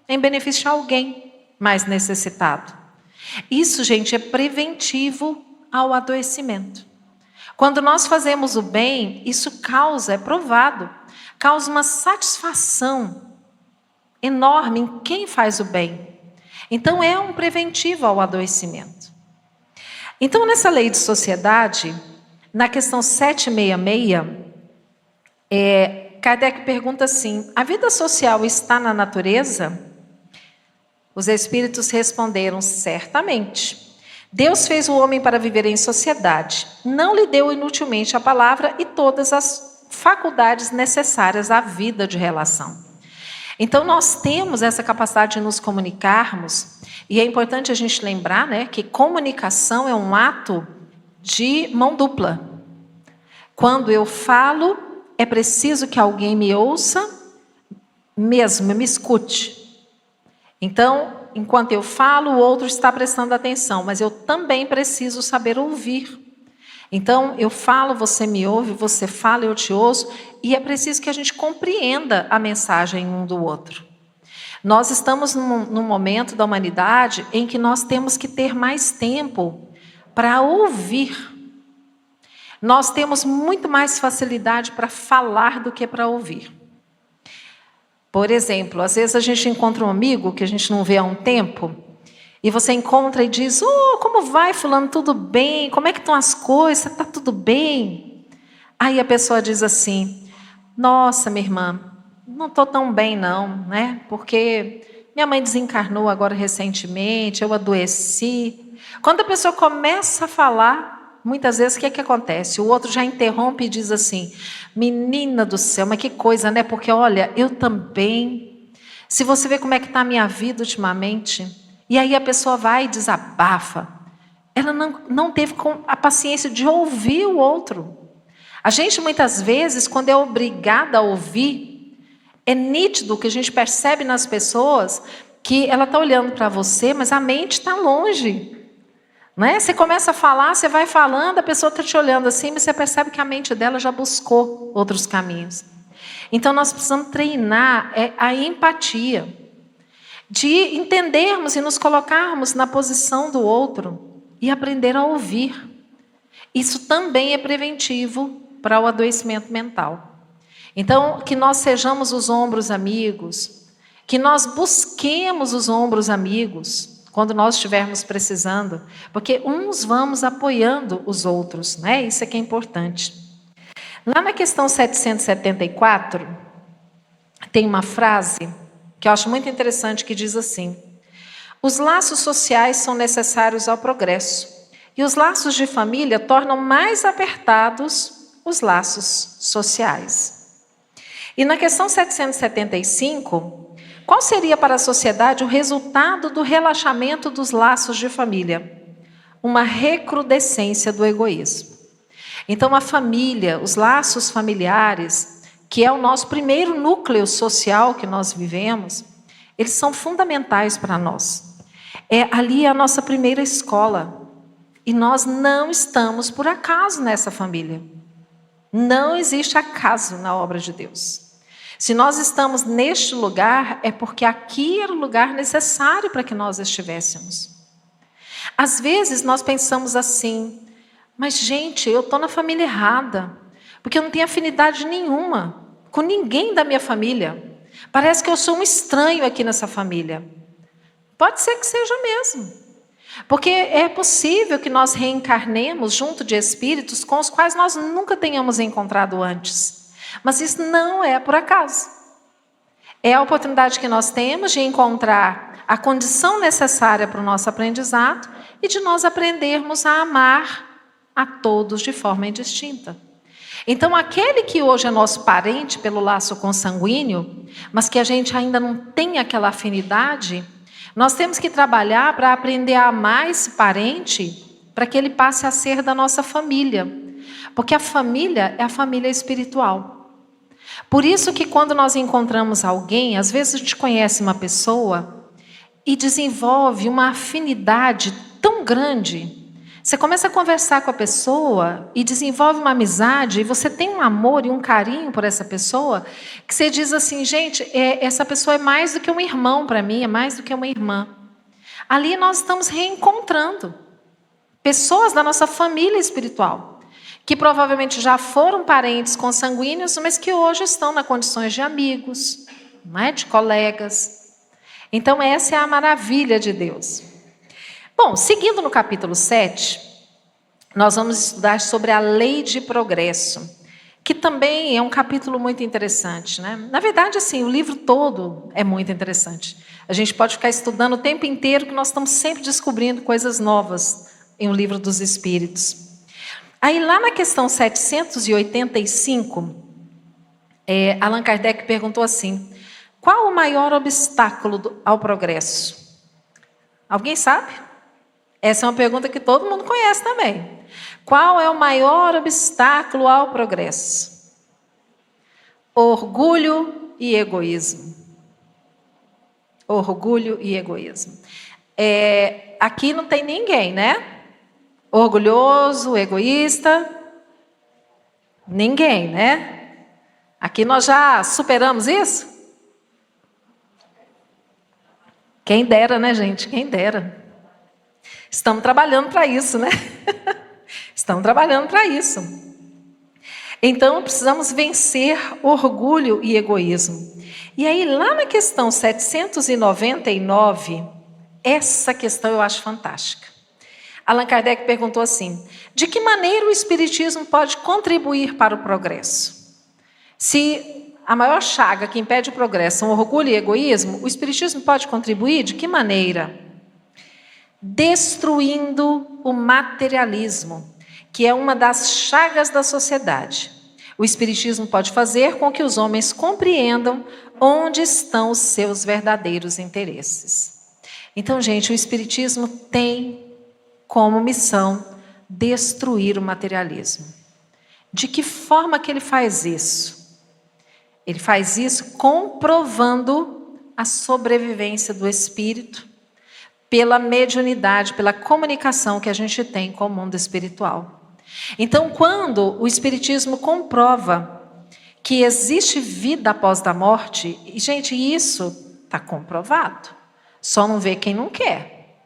em benefício de alguém mais necessitado. Isso, gente, é preventivo ao adoecimento. Quando nós fazemos o bem, isso causa, é provado, causa uma satisfação enorme em quem faz o bem. Então, é um preventivo ao adoecimento. Então, nessa lei de sociedade, na questão 766, Kardec pergunta assim: a vida social está na natureza? Os espíritos responderam: certamente. Deus fez o homem para viver em sociedade. Não lhe deu inutilmente a palavra e todas as faculdades necessárias à vida de relação. Então, nós temos essa capacidade de nos comunicarmos, e é importante a gente lembrar, né, que comunicação é um ato de mão dupla. Quando eu falo, é preciso que alguém me ouça, mesmo, me escute. Então, enquanto eu falo, o outro está prestando atenção, mas eu também preciso saber ouvir. Então, eu falo, você me ouve, você fala, eu te ouço, e é preciso que a gente compreenda a mensagem um do outro. Nós estamos num momento da humanidade em que nós temos que ter mais tempo para ouvir. Nós temos muito mais facilidade para falar do que para ouvir. Por exemplo, às vezes a gente encontra um amigo que a gente não vê há um tempo, e você encontra e diz: como vai, fulano, tudo bem? Como é que estão as coisas? Está tudo bem? Aí a pessoa diz assim: nossa, minha irmã, não estou tão bem não, né? Porque minha mãe desencarnou agora recentemente, eu adoeci. Quando a pessoa começa a falar, muitas vezes o que é que acontece? O outro já interrompe e diz assim: menina do céu, mas que coisa, né? Porque olha, eu também. Se você vê como é que está a minha vida ultimamente. E aí a pessoa vai e desabafa. Ela não teve a paciência de ouvir o outro. A gente muitas vezes, quando é obrigada a ouvir, é nítido que a gente percebe nas pessoas que ela está olhando para você, mas a mente está longe. Né? Você começa a falar, você vai falando, a pessoa está te olhando assim, mas você percebe que a mente dela já buscou outros caminhos. Então nós precisamos treinar a empatia, de entendermos e nos colocarmos na posição do outro e aprender a ouvir. Isso também é preventivo para o adoecimento mental. Então, que nós sejamos os ombros amigos, que nós busquemos os ombros amigos quando nós estivermos precisando, porque uns vamos apoiando os outros, né? Isso é que é importante. Lá na questão 774, tem uma frase que eu acho muito interessante, que diz assim: os laços sociais são necessários ao progresso, e os laços de família tornam mais apertados os laços sociais. E na questão 775, qual seria para a sociedade o resultado do relaxamento dos laços de família? Uma recrudescência do egoísmo. Então a família, os laços familiares, que é o nosso primeiro núcleo social que nós vivemos, eles são fundamentais para nós. Ali é a nossa primeira escola. E nós não estamos por acaso nessa família. Não existe acaso na obra de Deus. Se nós estamos neste lugar, é porque aqui era o lugar necessário para que nós estivéssemos. Às vezes nós pensamos assim: mas gente, eu estou na família errada, porque eu não tenho afinidade nenhuma com ninguém da minha família. Parece que eu sou um estranho aqui nessa família. Pode ser que seja mesmo. Porque é possível que nós reencarnemos junto de espíritos com os quais nós nunca tenhamos encontrado antes. Mas isso não é por acaso. É a oportunidade que nós temos de encontrar a condição necessária para o nosso aprendizado e de nós aprendermos a amar a todos de forma indistinta. Então, aquele que hoje é nosso parente pelo laço consanguíneo, mas que a gente ainda não tem aquela afinidade, nós temos que trabalhar para aprender a amar esse parente, para que ele passe a ser da nossa família. Porque a família é a família espiritual. Por isso que quando nós encontramos alguém, às vezes a gente conhece uma pessoa e desenvolve uma afinidade tão grande. Você começa a conversar com a pessoa e desenvolve uma amizade, e você tem um amor e um carinho por essa pessoa, que você diz assim: gente, essa pessoa é mais do que um irmão para mim, é mais do que uma irmã. Ali nós estamos reencontrando pessoas da nossa família espiritual, que provavelmente já foram parentes consanguíneos, mas que hoje estão nas condições de amigos, né, de colegas. Então essa é a maravilha de Deus. Bom, seguindo no capítulo 7, nós vamos estudar sobre a lei de progresso, que também é um capítulo muito interessante, né? Na verdade, assim, o livro todo é muito interessante. A gente pode ficar estudando o tempo inteiro, que nós estamos sempre descobrindo coisas novas em O Livro dos Espíritos. Aí, lá na questão 785, Allan Kardec perguntou assim: qual o maior obstáculo ao progresso? Alguém sabe? Essa é uma pergunta que todo mundo conhece também. Qual é o maior obstáculo ao progresso? Orgulho e egoísmo. Orgulho e egoísmo. Aqui não tem ninguém, né? Orgulhoso, egoísta. Ninguém, né? Aqui nós já superamos isso? Quem dera, né, gente? Quem dera. Estamos trabalhando para isso, né? Estamos trabalhando para isso. Então, precisamos vencer orgulho e egoísmo. E aí, lá na questão 799, essa questão eu acho fantástica. Allan Kardec perguntou assim: de que maneira o Espiritismo pode contribuir para o progresso? Se a maior chaga que impede o progresso são orgulho e egoísmo, o Espiritismo pode contribuir de que maneira? Destruindo o materialismo, que é uma das chagas da sociedade. O Espiritismo pode fazer com que os homens compreendam onde estão os seus verdadeiros interesses. Então, gente, o Espiritismo tem como missão destruir o materialismo. De que forma que ele faz isso? Ele faz isso comprovando a sobrevivência do espírito pela mediunidade, pela comunicação que a gente tem com o mundo espiritual. Então, quando o Espiritismo comprova que existe vida após a morte, e, gente, isso está comprovado, só não vê quem não quer.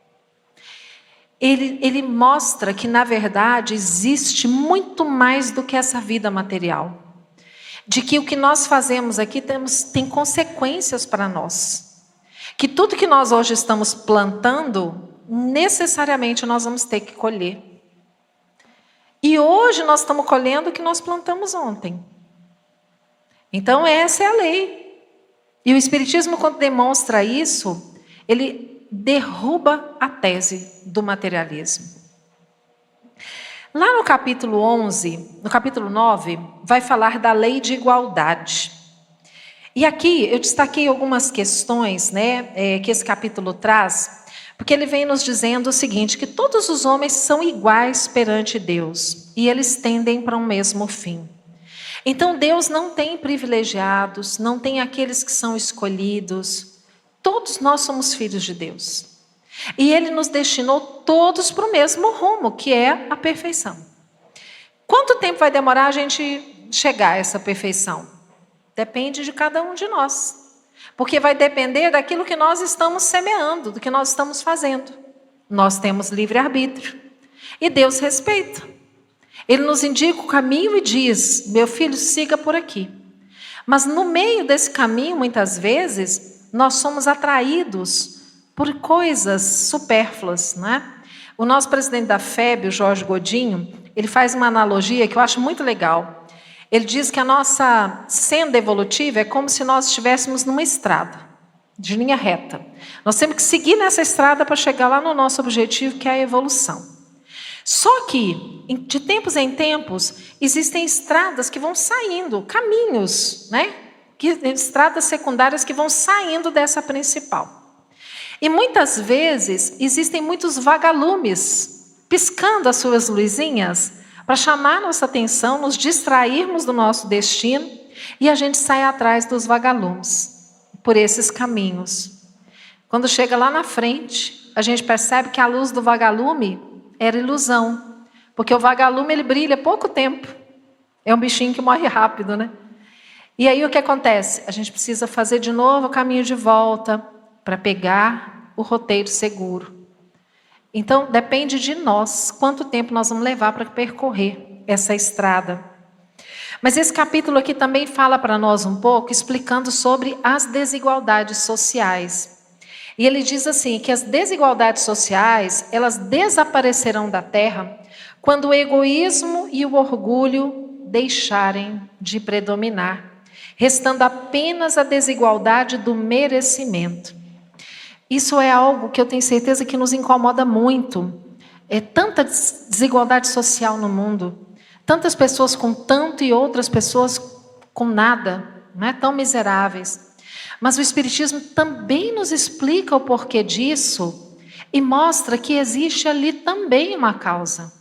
Ele mostra que, na verdade, existe muito mais do que essa vida material. De que o que nós fazemos aqui tem consequências para nós. Que tudo que nós hoje estamos plantando, necessariamente nós vamos ter que colher. E hoje nós estamos colhendo o que nós plantamos ontem. Então essa é a lei. E o Espiritismo, quando demonstra isso, ele derruba a tese do materialismo. Lá no capítulo 11, no capítulo 9, vai falar da lei de igualdade. E aqui eu destaquei algumas questões, que esse capítulo traz, porque ele vem nos dizendo o seguinte, que todos os homens são iguais perante Deus, e eles tendem para um mesmo fim. Então Deus não tem privilegiados, não tem aqueles que são escolhidos, todos nós somos filhos de Deus. E Ele nos destinou todos para o mesmo rumo, que é a perfeição. Quanto tempo vai demorar a gente chegar a essa perfeição? Depende de cada um de nós. Porque vai depender daquilo que nós estamos semeando, do que nós estamos fazendo. Nós temos livre-arbítrio. E Deus respeita. Ele nos indica o caminho e diz, meu filho, siga por aqui. Mas no meio desse caminho, muitas vezes, nós somos atraídos por coisas supérfluas, né? O nosso presidente da FEB, o Jorge Godinho, ele faz uma analogia que eu acho muito legal. Ele diz que a nossa senda evolutiva é como se nós estivéssemos numa estrada, de linha reta. Nós temos que seguir nessa estrada para chegar lá no nosso objetivo, que é a evolução. Só que, de tempos em tempos, existem estradas que vão saindo, caminhos, né? Estradas secundárias que vão saindo dessa principal. E muitas vezes existem muitos vagalumes piscando as suas luzinhas para chamar nossa atenção, nos distrairmos do nosso destino e a gente sai atrás dos vagalumes, por esses caminhos. Quando chega lá na frente, a gente percebe que a luz do vagalume era ilusão, porque o vagalume ele brilha pouco tempo, é um bichinho que morre rápido, né? E aí o que acontece? A gente precisa fazer de novo o caminho de volta para pegar o roteiro seguro. Então, depende de nós, quanto tempo nós vamos levar para percorrer essa estrada. Mas esse capítulo aqui também fala para nós um pouco, explicando sobre as desigualdades sociais. E ele diz assim, que as desigualdades sociais, elas desaparecerão da Terra quando o egoísmo e o orgulho deixarem de predominar, restando apenas a desigualdade do merecimento. Isso é algo que eu tenho certeza que nos incomoda muito. É tanta desigualdade social no mundo. Tantas pessoas com tanto e outras pessoas com nada, não é? Tão miseráveis. Mas o Espiritismo também nos explica o porquê disso e mostra que existe ali também uma causa.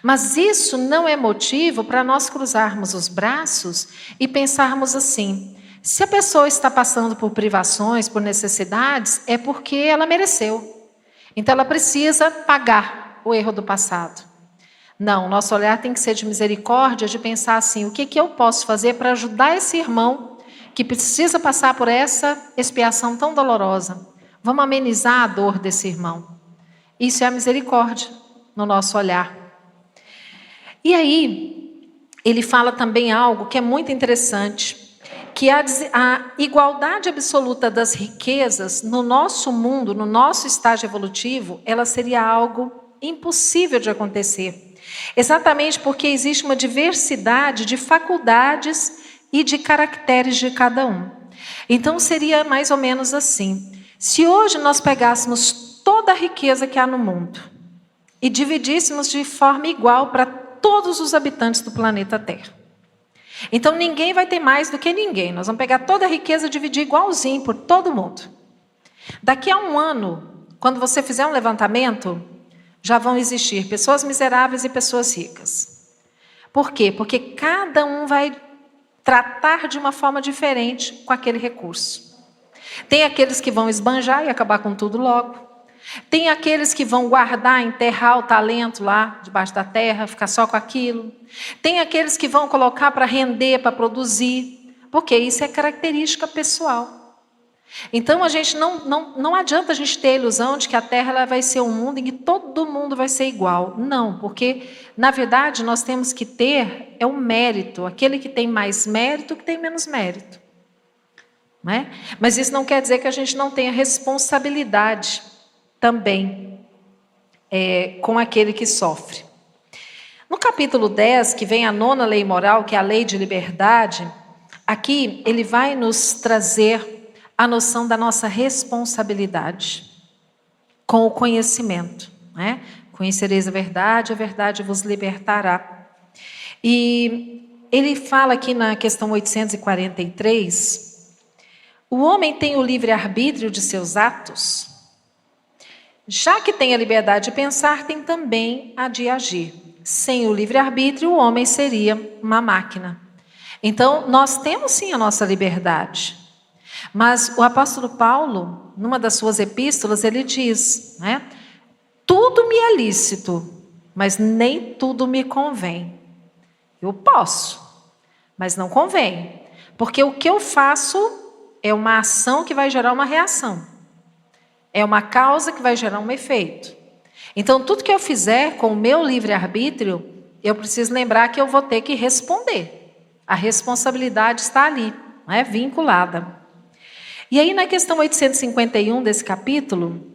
Mas isso não é motivo para nós cruzarmos os braços e pensarmos assim: se a pessoa está passando por privações, por necessidades, é porque ela mereceu. Então ela precisa pagar o erro do passado. Não, nosso olhar tem que ser de misericórdia, de pensar assim, o que eu posso fazer para ajudar esse irmão que precisa passar por essa expiação tão dolorosa? Vamos amenizar a dor desse irmão. Isso é a misericórdia no nosso olhar. E aí, ele fala também algo que é muito interessante, que a igualdade absoluta das riquezas no nosso mundo, no nosso estágio evolutivo, ela seria algo impossível de acontecer. Exatamente porque existe uma diversidade de faculdades e de caracteres de cada um. Então seria mais ou menos assim. Se hoje nós pegássemos toda a riqueza que há no mundo e dividíssemos de forma igual para todos os habitantes do planeta Terra. Então ninguém vai ter mais do que ninguém. Nós vamos pegar toda a riqueza e dividir igualzinho por todo mundo. Daqui a um ano, quando você fizer um levantamento, já vão existir pessoas miseráveis e pessoas ricas. Por quê? Porque cada um vai tratar de uma forma diferente com aquele recurso. Tem aqueles que vão esbanjar e acabar com tudo logo. Tem aqueles que vão guardar, enterrar o talento lá debaixo da terra, ficar só com aquilo. Tem aqueles que vão colocar para render, para produzir, porque isso é característica pessoal. Então a gente não adianta a gente ter a ilusão de que a terra ela vai ser um mundo em que todo mundo vai ser igual. Não, porque na verdade nós temos que ter o mérito, aquele que tem mais mérito, que tem menos mérito. Não é? Mas isso não quer dizer que a gente não tenha responsabilidade também com aquele que sofre. No capítulo 10, que vem a 9ª lei moral, que é a lei de liberdade, aqui ele vai nos trazer a noção da nossa responsabilidade com o conhecimento. Né? Conhecereis a verdade vos libertará. E ele fala aqui na questão 843, o homem tem o livre-arbítrio de seus atos. Já que tem a liberdade de pensar, tem também a de agir. Sem o livre-arbítrio, o homem seria uma máquina. Então, nós temos sim a nossa liberdade. Mas o apóstolo Paulo, numa das suas epístolas, ele diz, né? Tudo me é lícito, mas nem tudo me convém. Eu posso, mas não convém. Porque o que eu faço é uma ação que vai gerar uma reação. É uma causa que vai gerar um efeito. Então, tudo que eu fizer com o meu livre-arbítrio, eu preciso lembrar que eu vou ter que responder. A responsabilidade está ali, né, vinculada. E aí, na questão 851 desse capítulo,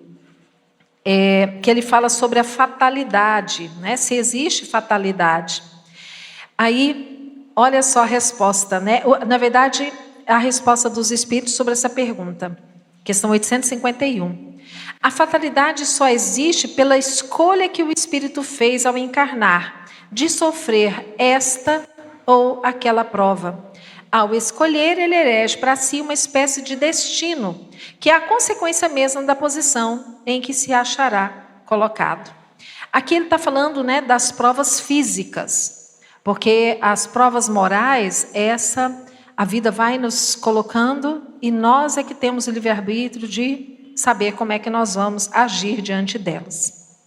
que ele fala sobre a fatalidade, né, se existe fatalidade. Aí, olha só a resposta, né? Na verdade, a resposta dos Espíritos sobre essa pergunta. Questão 851. A fatalidade só existe pela escolha que o Espírito fez ao encarnar, de sofrer esta ou aquela prova. Ao escolher, ele elege para si uma espécie de destino, que é a consequência mesma da posição em que se achará colocado. Aqui ele está falando, né, das provas físicas, porque as provas morais, a vida vai nos colocando e nós é que temos o livre-arbítrio de saber como é que nós vamos agir diante delas.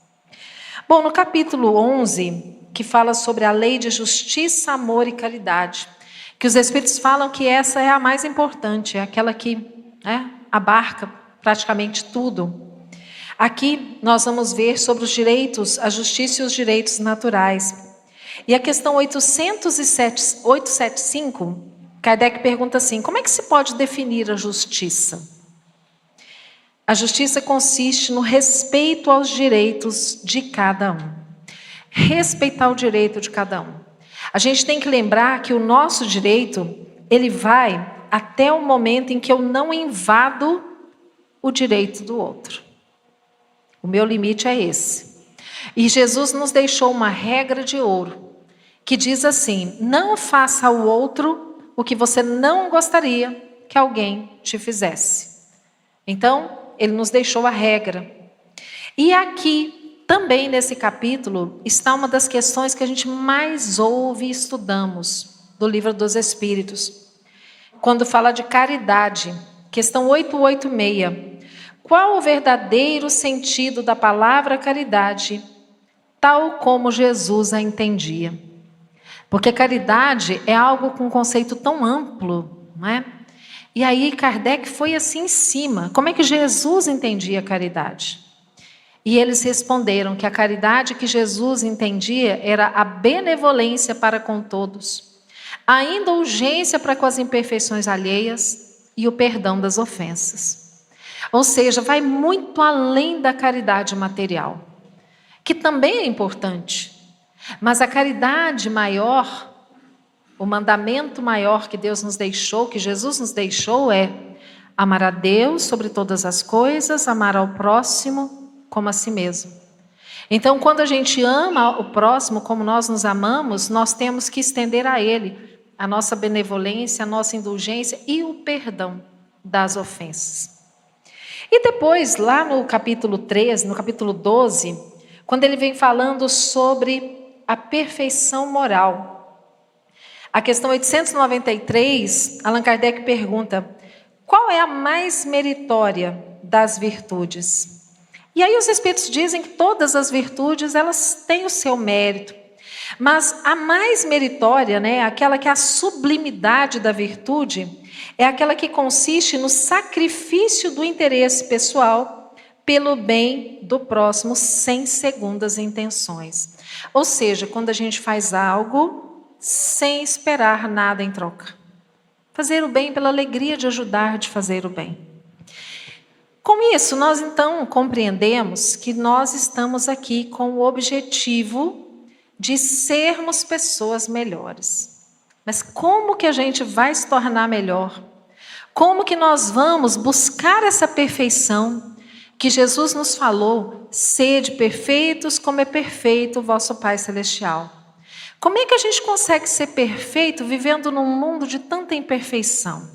Bom, no capítulo 11, que fala sobre a lei de justiça, amor e caridade, que os Espíritos falam que essa é a mais importante, é aquela que abarca praticamente tudo. Aqui nós vamos ver sobre os direitos, a justiça e os direitos naturais. E a questão 875, Kardec pergunta assim, como é que se pode definir a justiça? A justiça consiste no respeito aos direitos de cada um. Respeitar o direito de cada um. A gente tem que lembrar que o nosso direito, ele vai até o momento em que eu não invado o direito do outro. O meu limite é esse. E Jesus nos deixou uma regra de ouro, que diz assim, não faça ao outro o que você não gostaria que alguém te fizesse. Então, ele nos deixou a regra. E aqui, também nesse capítulo, está uma das questões que a gente mais ouve e estudamos do Livro dos Espíritos. Quando fala de caridade, questão 886. Qual o verdadeiro sentido da palavra caridade, tal como Jesus a entendia? Porque caridade é algo com um conceito tão amplo, não é? E aí Kardec foi assim em cima. Como é que Jesus entendia a caridade? E eles responderam que a caridade que Jesus entendia era a benevolência para com todos, a indulgência para com as imperfeições alheias e o perdão das ofensas. Ou seja, vai muito além da caridade material, que também é importante. Mas a caridade maior, o mandamento maior que Deus nos deixou, que Jesus nos deixou é amar a Deus sobre todas as coisas, amar ao próximo como a si mesmo. Então, quando a gente ama o próximo como nós nos amamos, nós temos que estender a ele a nossa benevolência, a nossa indulgência e o perdão das ofensas. E depois, lá no capítulo 13, no capítulo 12, quando ele vem falando sobre a perfeição moral. A questão 893, Allan Kardec pergunta: qual é a mais meritória das virtudes? E aí os espíritos dizem que todas as virtudes, elas têm o seu mérito. Mas a mais meritória, aquela que é a sublimidade da virtude, é aquela que consiste no sacrifício do interesse pessoal pelo bem do próximo, sem segundas intenções. Ou seja, quando a gente faz algo sem esperar nada em troca. Fazer o bem pela alegria de ajudar, de fazer o bem. Com isso, nós então compreendemos que nós estamos aqui com o objetivo de sermos pessoas melhores. Mas como que a gente vai se tornar melhor? Como que nós vamos buscar essa perfeição que Jesus nos falou? Sede perfeitos como é perfeito o vosso Pai Celestial. Como é que a gente consegue ser perfeito vivendo num mundo de tanta imperfeição?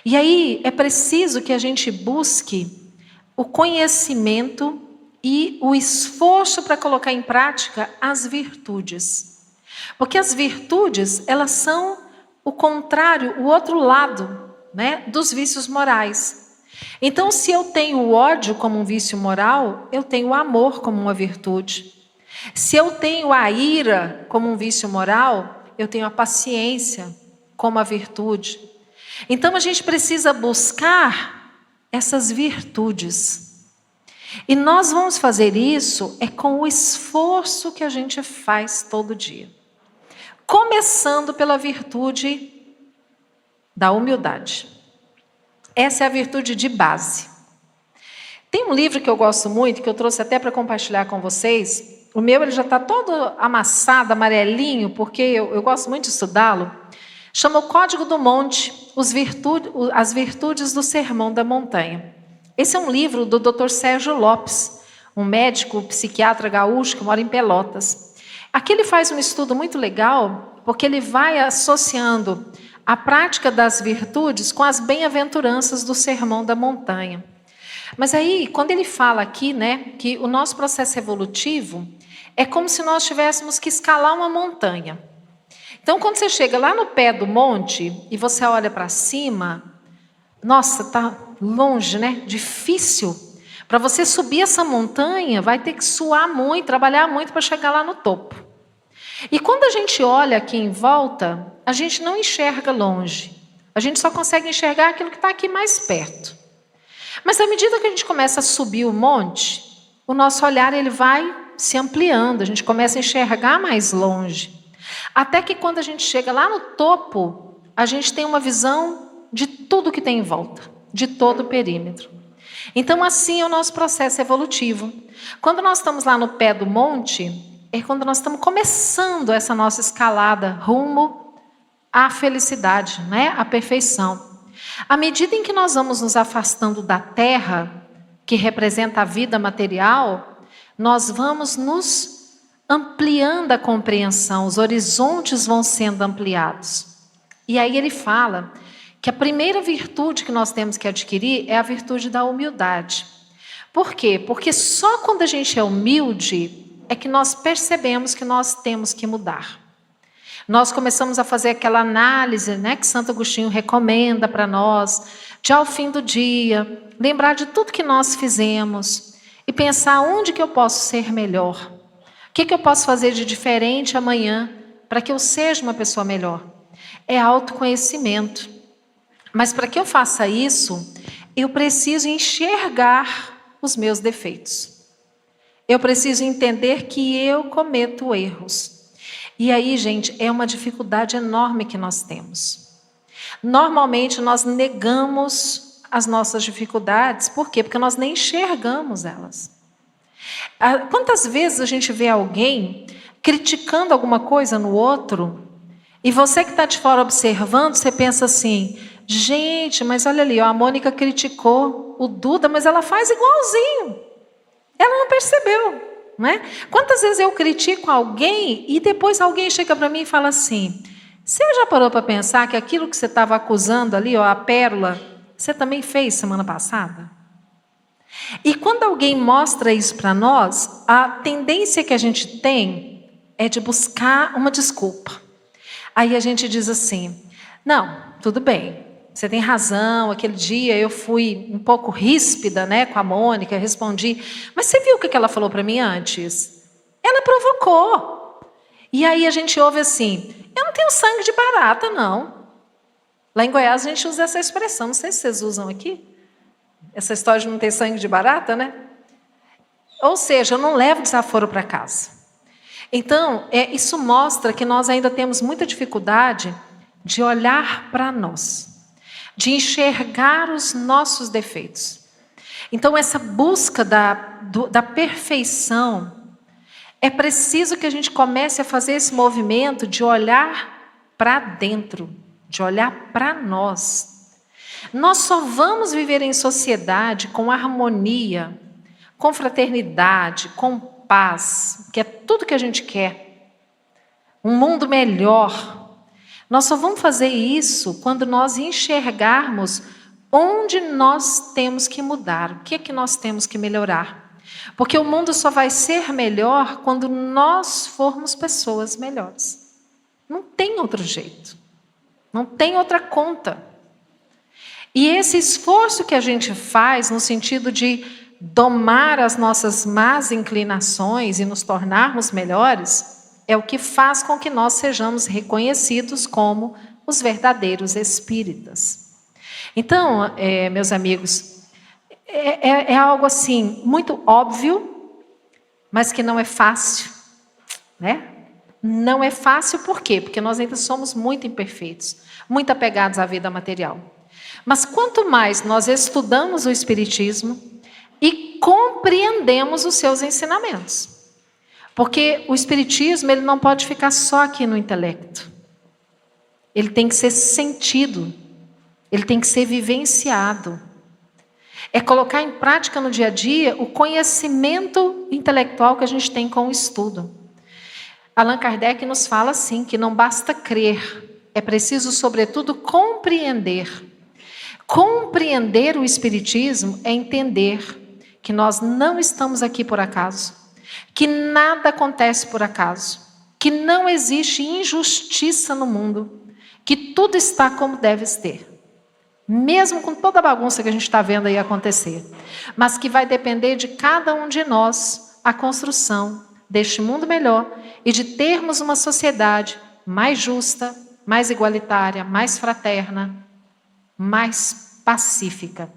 E aí é preciso que a gente busque o conhecimento e o esforço para colocar em prática as virtudes. Porque as virtudes, elas são o contrário, o outro lado, dos vícios morais. Então, se eu tenho o ódio como um vício moral, eu tenho o amor como uma virtude. Se eu tenho a ira como um vício moral, eu tenho a paciência como a virtude. Então, a gente precisa buscar essas virtudes. E nós vamos fazer isso com o esforço que a gente faz todo dia. Começando pela virtude da humildade. Essa é a virtude de base. Tem um livro que eu gosto muito, que eu trouxe até para compartilhar com vocês. O meu ele já está todo amassado, amarelinho, porque eu gosto muito de estudá-lo. Chama o Código do Monte, as virtudes do Sermão da Montanha. Esse é um livro do Dr. Sérgio Lopes, um médico psiquiatra gaúcho que mora em Pelotas. Aqui ele faz um estudo muito legal, porque ele vai associando a prática das virtudes com as bem-aventuranças do Sermão da Montanha. Mas aí, quando ele fala aqui, que o nosso processo evolutivo é como se nós tivéssemos que escalar uma montanha. Então, quando você chega lá no pé do monte e você olha para cima, nossa, está longe, Difícil. Para você subir essa montanha, vai ter que suar muito, trabalhar muito para chegar lá no topo. E quando a gente olha aqui em volta, a gente não enxerga longe. A gente só consegue enxergar aquilo que está aqui mais perto. Mas à medida que a gente começa a subir o monte, o nosso olhar ele vai se ampliando, a gente começa a enxergar mais longe. Até que quando a gente chega lá no topo, a gente tem uma visão de tudo que tem em volta, de todo o perímetro. Então assim é o nosso processo evolutivo. Quando nós estamos lá no pé do monte, é quando nós estamos começando essa nossa escalada rumo à felicidade, à perfeição. À medida em que nós vamos nos afastando da terra, que representa a vida material, nós vamos nos ampliando a compreensão, os horizontes vão sendo ampliados. E aí ele fala que a primeira virtude que nós temos que adquirir é a virtude da humildade. Por quê? Porque só quando a gente é humilde é que nós percebemos que nós temos que mudar. Nós começamos a fazer aquela análise, que Santo Agostinho recomenda para nós, de ao fim do dia, lembrar de tudo que nós fizemos e pensar onde que eu posso ser melhor. O que eu posso fazer de diferente amanhã para que eu seja uma pessoa melhor? É autoconhecimento. Mas para que eu faça isso, eu preciso enxergar os meus defeitos. Eu preciso entender que eu cometo erros. E aí, gente, é uma dificuldade enorme que nós temos. Normalmente nós negamos as nossas dificuldades. Por quê? Porque nós nem enxergamos elas. Quantas vezes a gente vê alguém criticando alguma coisa no outro, e você que está de fora observando, você pensa assim, gente, mas olha ali, ó, a Mônica criticou o Duda, mas ela faz igualzinho. Ela não percebeu, né? Quantas vezes eu critico alguém e depois alguém chega para mim e fala assim, você já parou para pensar que aquilo que você estava acusando ali, ó, a pérola, você também fez semana passada? E quando alguém mostra isso para nós, a tendência que a gente tem é de buscar uma desculpa. Aí a gente diz assim, não, tudo bem, você tem razão, aquele dia eu fui um pouco ríspida, né, com a Mônica, respondi, mas você viu o que ela falou para mim antes? Ela provocou. E aí a gente ouve assim, eu não tenho sangue de barata, não. Lá em Goiás a gente usa essa expressão, não sei se vocês usam aqui. Essa história de não ter sangue de barata, né? Ou seja, eu não levo desaforo para casa. Então, isso mostra que nós ainda temos muita dificuldade de olhar para nós, de enxergar os nossos defeitos. Então, essa busca da perfeição, é preciso que a gente comece a fazer esse movimento de olhar para dentro, de olhar para nós. Nós só vamos viver em sociedade com harmonia, com fraternidade, com paz, que é tudo que a gente quer. Um mundo melhor. Nós só vamos fazer isso quando nós enxergarmos onde nós temos que mudar, o que é que nós temos que melhorar. Porque o mundo só vai ser melhor quando nós formos pessoas melhores. Não tem outro jeito. Não tem outra conta. E esse esforço que a gente faz no sentido de domar as nossas más inclinações e nos tornarmos melhores, é o que faz com que nós sejamos reconhecidos como os verdadeiros espíritas. Então, meus amigos, é algo assim, muito óbvio, mas que não é fácil, né? Não é fácil por quê? Porque nós ainda somos muito imperfeitos, muito apegados à vida material. Mas quanto mais nós estudamos o Espiritismo e compreendemos os seus ensinamentos, porque o Espiritismo ele não pode ficar só aqui no intelecto, ele tem que ser sentido, ele tem que ser vivenciado, é colocar em prática no dia a dia o conhecimento intelectual que a gente tem com o estudo. Allan Kardec nos fala assim, que não basta crer, é preciso sobretudo compreender. Compreender o Espiritismo é entender que nós não estamos aqui por acaso, que nada acontece por acaso, que não existe injustiça no mundo, que tudo está como deve ser, mesmo com toda a bagunça que a gente está vendo aí acontecer, mas que vai depender de cada um de nós a construção deste mundo melhor e de termos uma sociedade mais justa, mais igualitária, mais fraterna, mais pacífica.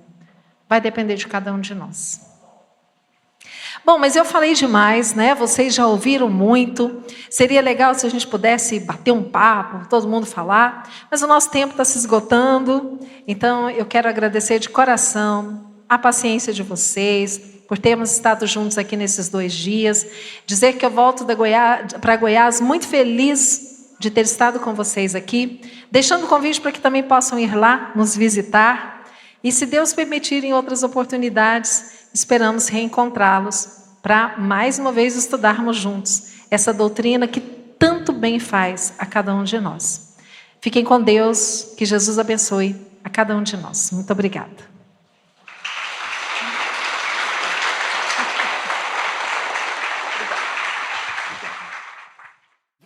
Vai depender de cada um de nós. Bom, mas eu falei demais, né? Vocês já ouviram muito. Seria legal se a gente pudesse bater um papo, todo mundo falar, mas o nosso tempo está se esgotando. Então, eu quero agradecer de coração a paciência de vocês, por termos estado juntos aqui nesses 2 dias. Dizer que eu volto para Goiás muito feliz de ter estado com vocês aqui, deixando o convite para que também possam ir lá nos visitar. E se Deus permitir, em outras oportunidades, esperamos reencontrá-los para mais uma vez estudarmos juntos essa doutrina que tanto bem faz a cada um de nós. Fiquem com Deus, que Jesus abençoe a cada um de nós. Muito obrigada.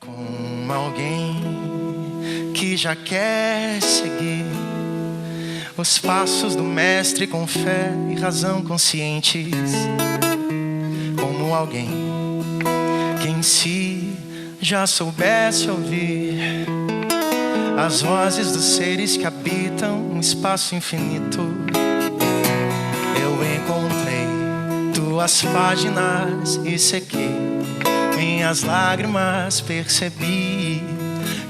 Com alguém que já quer seguir os passos do mestre com fé e razão conscientes, como alguém que em si já soubesse ouvir as vozes dos seres que habitam um espaço infinito. Eu encontrei tuas páginas e sequei minhas lágrimas, percebi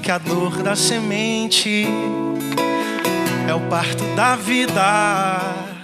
que a dor da semente é o parto da vida.